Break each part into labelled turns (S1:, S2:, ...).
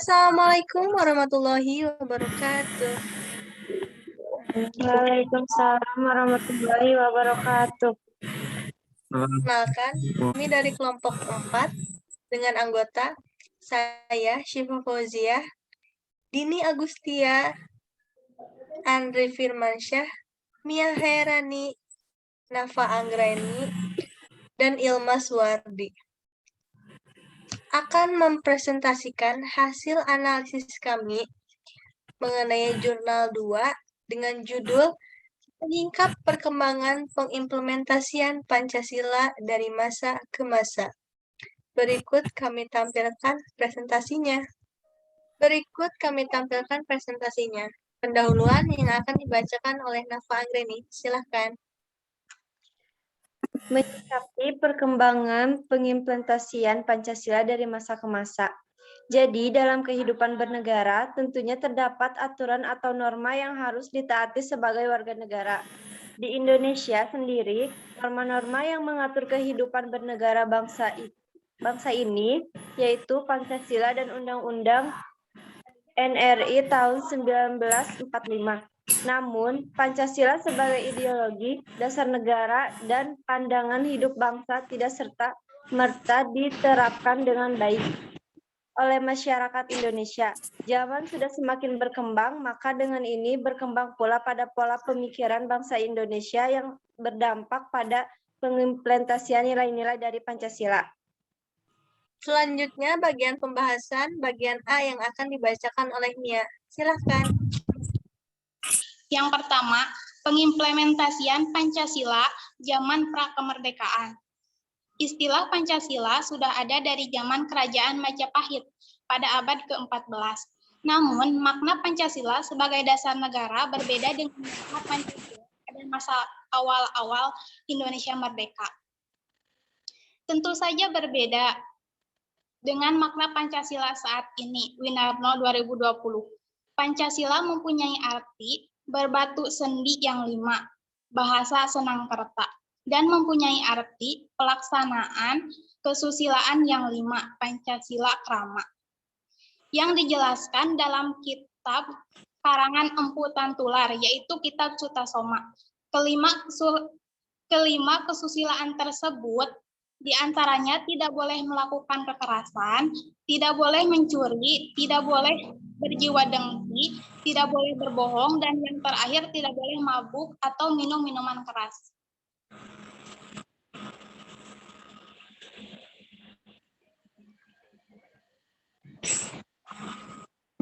S1: Assalamualaikum warahmatullahi wabarakatuh.
S2: Waalaikumsalam warahmatullahi wabarakatuh.
S1: Perkenalkan, kami dari kelompok 4 dengan anggota saya Syifa Fauziah, Dini Agustia, Andri Firmansyah, Mia Herani, Nafa Anggraini, dan Ilma Suwardi akan mempresentasikan hasil analisis kami mengenai jurnal 2 dengan judul Menyingkap Perkembangan Pengimplementasian Pancasila dari Masa ke Masa. Berikut kami tampilkan presentasinya. Pendahuluan yang akan dibacakan oleh Nafa Anggreni. Silahkan.
S2: Menyikapi perkembangan pengimplementasian Pancasila dari masa ke masa. Jadi, dalam kehidupan bernegara, tentunya terdapat aturan atau norma yang harus ditaati sebagai warga negara. Di Indonesia sendiri, norma-norma yang mengatur kehidupan bernegara bangsa ini, yaitu Pancasila dan Undang-Undang NRI tahun 1945. Namun, Pancasila sebagai ideologi, dasar negara, dan pandangan hidup bangsa tidak serta-merta diterapkan dengan baik oleh masyarakat Indonesia. Zaman sudah semakin berkembang, maka dengan ini berkembang pula pada pola pemikiran bangsa Indonesia yang berdampak pada pengimplementasian nilai-nilai dari Pancasila.
S1: Selanjutnya, bagian pembahasan bagian A yang akan dibacakan oleh Mia. Silahkan.
S3: Yang pertama, pengimplementasian Pancasila zaman prakemerdekaan. Istilah Pancasila sudah ada dari zaman Kerajaan Majapahit pada abad ke-14. Namun, makna Pancasila sebagai dasar negara berbeda dengan makna Pancasila pada masa awal-awal Indonesia merdeka. Tentu saja berbeda dengan makna Pancasila saat ini, Winarno 2020. Pancasila mempunyai arti berbatu sendi yang 5, bahasa Senangkerta, dan mempunyai arti pelaksanaan kesusilaan yang 5, Pancasila Krama, yang dijelaskan dalam kitab karangan Empu Tantular, yaitu Kitab Sutasoma. Kelima kesusilaan tersebut diantaranya tidak boleh melakukan kekerasan, tidak boleh mencuri, tidak boleh berjiwa dengki, tidak boleh berbohong, dan yang terakhir tidak boleh mabuk atau minum minuman keras.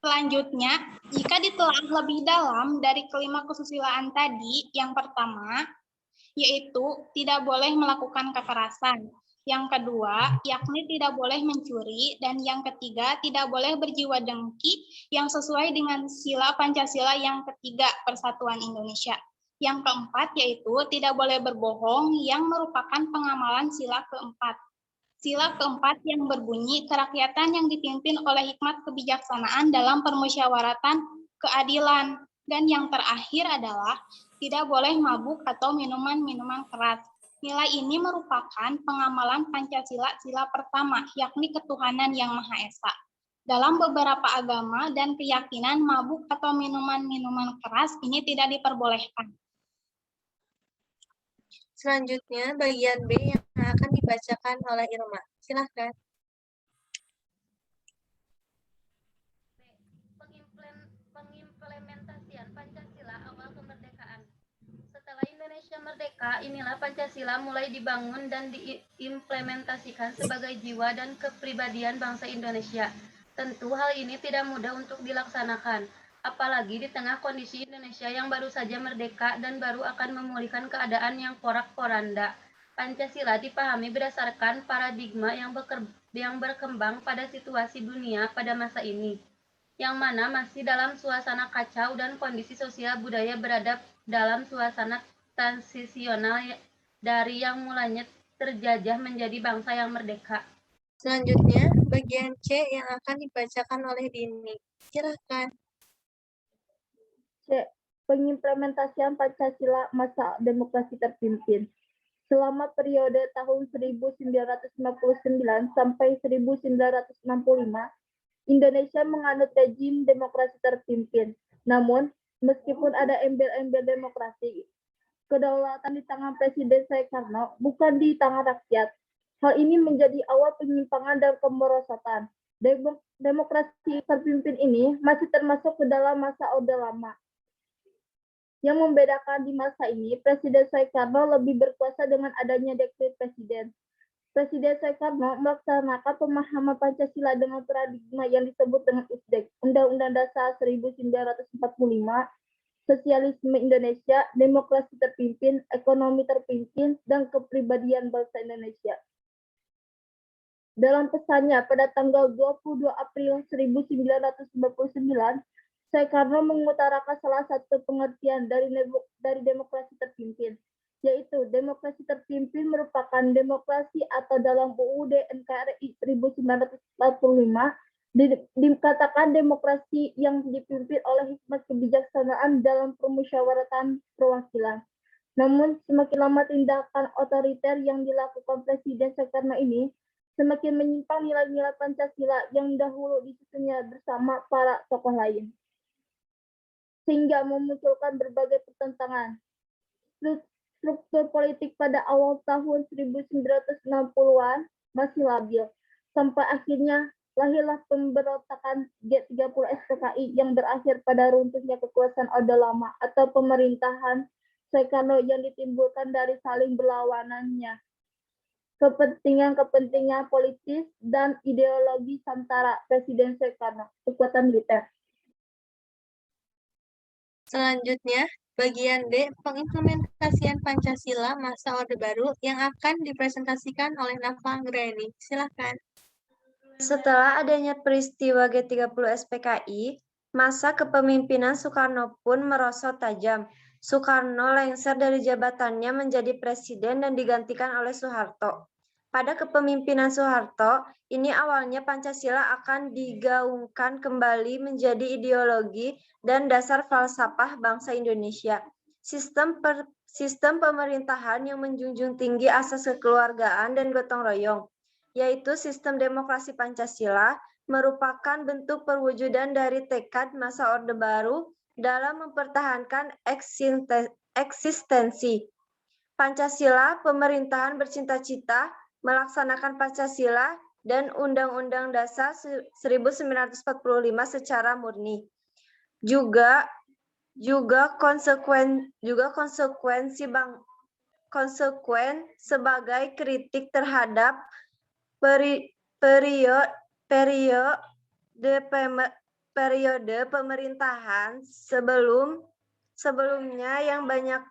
S3: Selanjutnya, jika ditelaah lebih dalam dari kelima kesusilaan tadi, yang pertama, yaitu tidak boleh melakukan kekerasan. Yang kedua, yakni tidak boleh mencuri, dan yang ketiga, tidak boleh berjiwa dengki yang sesuai dengan sila Pancasila yang ketiga, Persatuan Indonesia. Yang keempat, yaitu tidak boleh berbohong yang merupakan pengamalan sila keempat. Sila keempat yang berbunyi kerakyatan yang dipimpin oleh hikmat kebijaksanaan dalam permusyawaratan keadilan. Dan yang terakhir adalah tidak boleh mabuk atau minuman-minuman keras. Nilai ini merupakan pengamalan Pancasila sila pertama, yakni ketuhanan yang Maha Esa. Dalam beberapa agama dan keyakinan, mabuk atau minuman-minuman keras ini tidak diperbolehkan.
S1: Selanjutnya, bagian B yang akan dibacakan oleh Ilma. Silahkan.
S4: Pengimplementasian Pancasila awal kemerdekaan. Setelah Indonesia merdeka, inilah Pancasila mulai dibangun dan diimplementasikan sebagai jiwa dan kepribadian bangsa Indonesia. Tentu hal ini tidak mudah untuk dilaksanakan, apalagi di tengah kondisi Indonesia yang baru saja merdeka dan baru akan memulihkan keadaan yang porak-poranda. Pancasila dipahami berdasarkan paradigma yang berkembang pada situasi dunia pada masa ini, yang mana masih dalam suasana kacau dan kondisi sosial budaya berada dalam suasana transisional dari yang mulanya terjajah menjadi bangsa yang merdeka.
S1: Selanjutnya, bagian C yang akan dibacakan oleh Dini. Silakan.
S5: C. Pengimplementasian Pancasila masa demokrasi terpimpin. Selama periode tahun 1959 sampai 1965, Indonesia menganut rezim demokrasi terpimpin. Namun, meskipun ada embel-embel demokrasi, kedaulatan di tangan Presiden Soekarno bukan di tangan rakyat. Hal ini menjadi awal penyimpangan dan kemerosotan. Demokrasi terpimpin ini masih termasuk ke dalam masa Orde Lama. Yang membedakan di masa ini, Presiden Soekarno lebih berkuasa dengan adanya dekret presiden. Presiden Soekarno melaksanakan pemahaman Pancasila dengan paradigma yang disebut dengan USDEK, Undang-Undang Dasar 1945, Sosialisme Indonesia, Demokrasi Terpimpin, Ekonomi Terpimpin, dan Kepribadian Bangsa Indonesia. Dalam pesannya pada tanggal 22 April 1999, Soekarno mengutarakan salah satu pengertian dari demokrasi terpimpin, yaitu demokrasi terpimpin merupakan demokrasi atau dalam UUD NKRI 1945 dikatakan demokrasi yang dipimpin oleh hikmat kebijaksanaan dalam permusyawaratan perwakilan. Namun semakin lama tindakan otoriter yang dilakukan Presiden Soekarno ini semakin menyimpang nilai-nilai Pancasila yang dahulu disusunnya bersama para tokoh lain, sehingga memunculkan berbagai pertentangan. Struktur politik pada awal tahun 1960-an masih labil, sampai akhirnya lahirlah pemberontakan G30 SPKI yang berakhir pada runtuhnya kekuasaan Orde Lama atau pemerintahan Soekarno yang ditimbulkan dari saling berlawanannya kepentingan politis dan ideologi antara Presiden Soekarno, kekuatan militer.
S1: Selanjutnya, bagian D, pengimplementasian Pancasila masa Orde Baru yang akan dipresentasikan oleh Nafa Anggraeni. Silakan.
S2: Setelah adanya peristiwa G30 SPKI, masa kepemimpinan Soekarno pun merosot tajam. Soekarno lengser dari jabatannya menjadi presiden dan digantikan oleh Soeharto. Pada kepemimpinan Soeharto, ini awalnya Pancasila akan digaungkan kembali menjadi ideologi dan dasar falsafah bangsa Indonesia. Sistem pemerintahan yang menjunjung tinggi asas kekeluargaan dan gotong royong, yaitu sistem demokrasi Pancasila, merupakan bentuk perwujudan dari tekad masa Orde Baru dalam mempertahankan eksistensi Pancasila. Pemerintahan bercita-cita melaksanakan Pancasila dan Undang-Undang Dasar 1945 secara murni. Juga konsekuen sebagai kritik terhadap periode pemerintahan sebelumnya yang banyak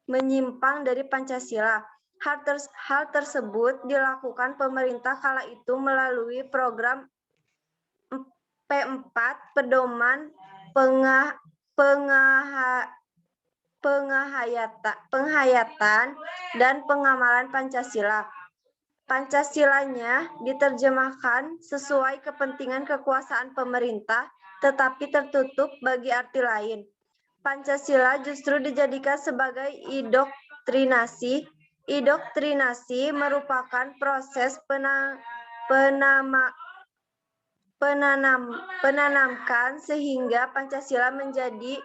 S2: menyimpang dari Pancasila. Hal tersebut dilakukan pemerintah kala itu melalui program P4, pedoman penghayatan dan pengamalan Pancasila. Pancasilanya diterjemahkan sesuai kepentingan kekuasaan pemerintah, tetapi tertutup bagi arti lain. Pancasila justru dijadikan sebagai indoktrinasi. Indoktrinasi merupakan proses penanamkan sehingga Pancasila menjadi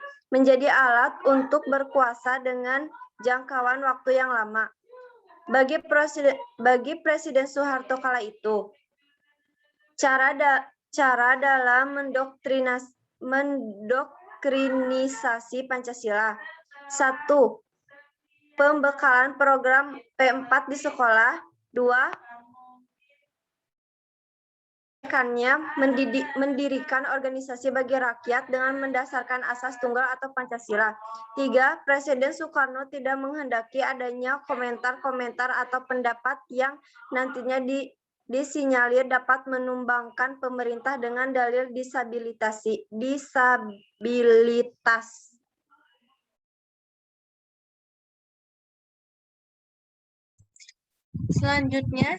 S2: alat untuk berkuasa dengan jangkauan waktu yang lama. Bagi Presiden Soeharto kala itu, cara dalam mendoktrinisasi Pancasila. 1. Pembekalan program P4 di sekolah. 2. Mendirikan organisasi bagi rakyat dengan mendasarkan asas tunggal atau Pancasila. 3. Presiden Soekarno tidak menghendaki adanya komentar-komentar atau pendapat yang nantinya disinyalir dapat menumbangkan pemerintah dengan dalil disabilitas.
S1: Selanjutnya,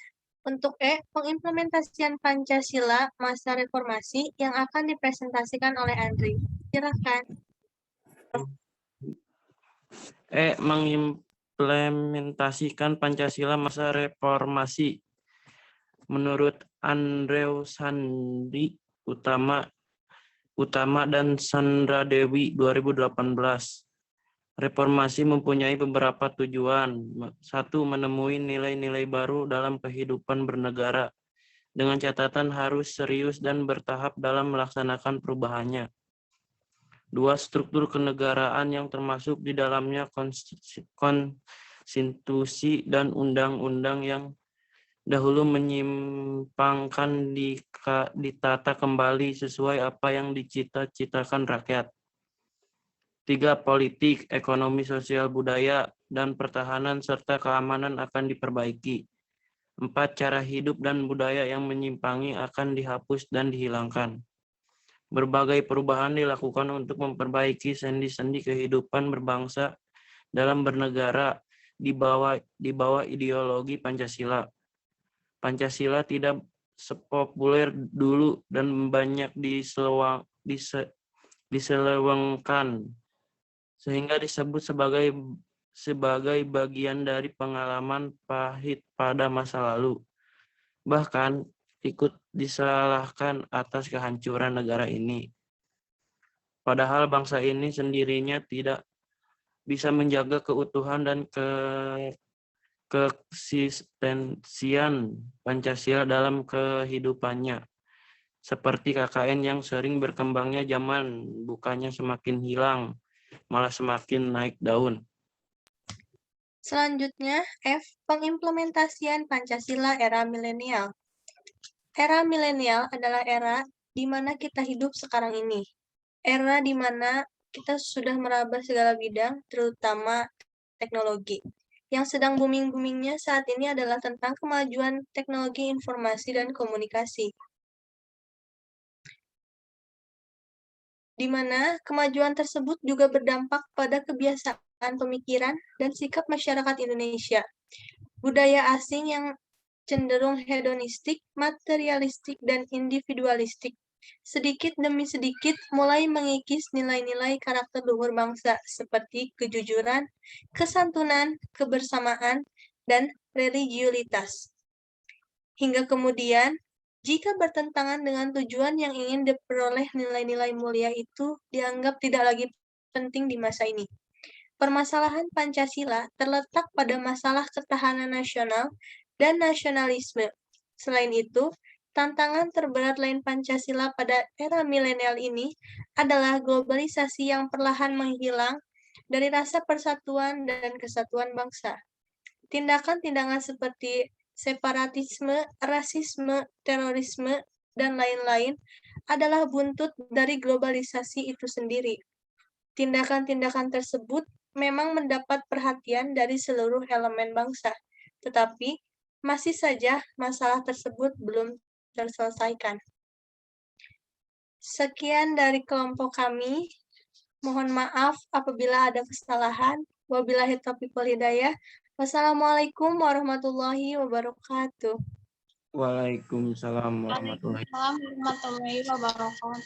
S1: untuk E, pengimplementasian Pancasila masa reformasi yang akan dipresentasikan oleh Andri. Silakan.
S6: E, mengimplementasikan Pancasila masa reformasi. Menurut Andrew Sandi Utama dan Sandra Dewi 2018. Reformasi mempunyai beberapa tujuan. 1. Menemui nilai-nilai baru dalam kehidupan bernegara. Dengan catatan harus serius dan bertahap dalam melaksanakan perubahannya. 2. Struktur kenegaraan yang termasuk di dalamnya konstitusi dan undang-undang yang dahulu menyimpangkan ditata kembali sesuai apa yang dicita-citakan rakyat. 3. Politik, ekonomi, sosial, budaya, dan pertahanan serta keamanan akan diperbaiki. 4. Cara hidup dan budaya yang menyimpangi akan dihapus dan dihilangkan. Berbagai perubahan dilakukan untuk memperbaiki sendi-sendi kehidupan berbangsa dalam bernegara di bawah ideologi Pancasila. Pancasila tidak sepopuler dulu dan banyak diselewengkan, sehingga disebut sebagai bagian dari pengalaman pahit pada masa lalu. Bahkan ikut disalahkan atas kehancuran negara ini. Padahal bangsa ini sendirinya tidak bisa menjaga keutuhan dan keeksistensian Pancasila dalam kehidupannya. Seperti KKN yang sering berkembangnya zaman, bukannya semakin hilang, malah semakin naik daun.
S1: Selanjutnya, F. Pengimplementasian Pancasila era milenial. Era milenial adalah era di mana kita hidup sekarang ini. Era di mana kita sudah meraba segala bidang, terutama teknologi. Yang sedang booming-boomingnya saat ini adalah tentang kemajuan teknologi informasi dan komunikasi. Di mana kemajuan tersebut juga berdampak pada kebiasaan pemikiran dan sikap masyarakat Indonesia. Budaya asing yang cenderung hedonistik, materialistik, dan individualistik, sedikit demi sedikit mulai mengikis nilai-nilai karakter luhur bangsa seperti kejujuran, kesantunan, kebersamaan, dan religiulitas. Hingga kemudian, jika bertentangan dengan tujuan yang ingin diperoleh nilai-nilai mulia itu dianggap tidak lagi penting di masa ini. Permasalahan Pancasila terletak pada masalah ketahanan nasional dan nasionalisme. Selain itu, tantangan terberat lain Pancasila pada era milenial ini adalah globalisasi yang perlahan menghilang dari rasa persatuan dan kesatuan bangsa. Tindakan-tindakan seperti separatisme, rasisme, terorisme, dan lain-lain adalah buntut dari globalisasi itu sendiri. Tindakan-tindakan tersebut memang mendapat perhatian dari seluruh elemen bangsa, tetapi masih saja masalah tersebut belum terselesaikan. Sekian dari kelompok kami. Mohon maaf apabila ada kesalahan. Wabillahi taufiq wal hidayah. Wassalamualaikum warahmatullahi wabarakatuh.
S6: Waalaikumsalam warahmatullahi
S3: Waalaikumsalam warahmatullahi wabarakatuh.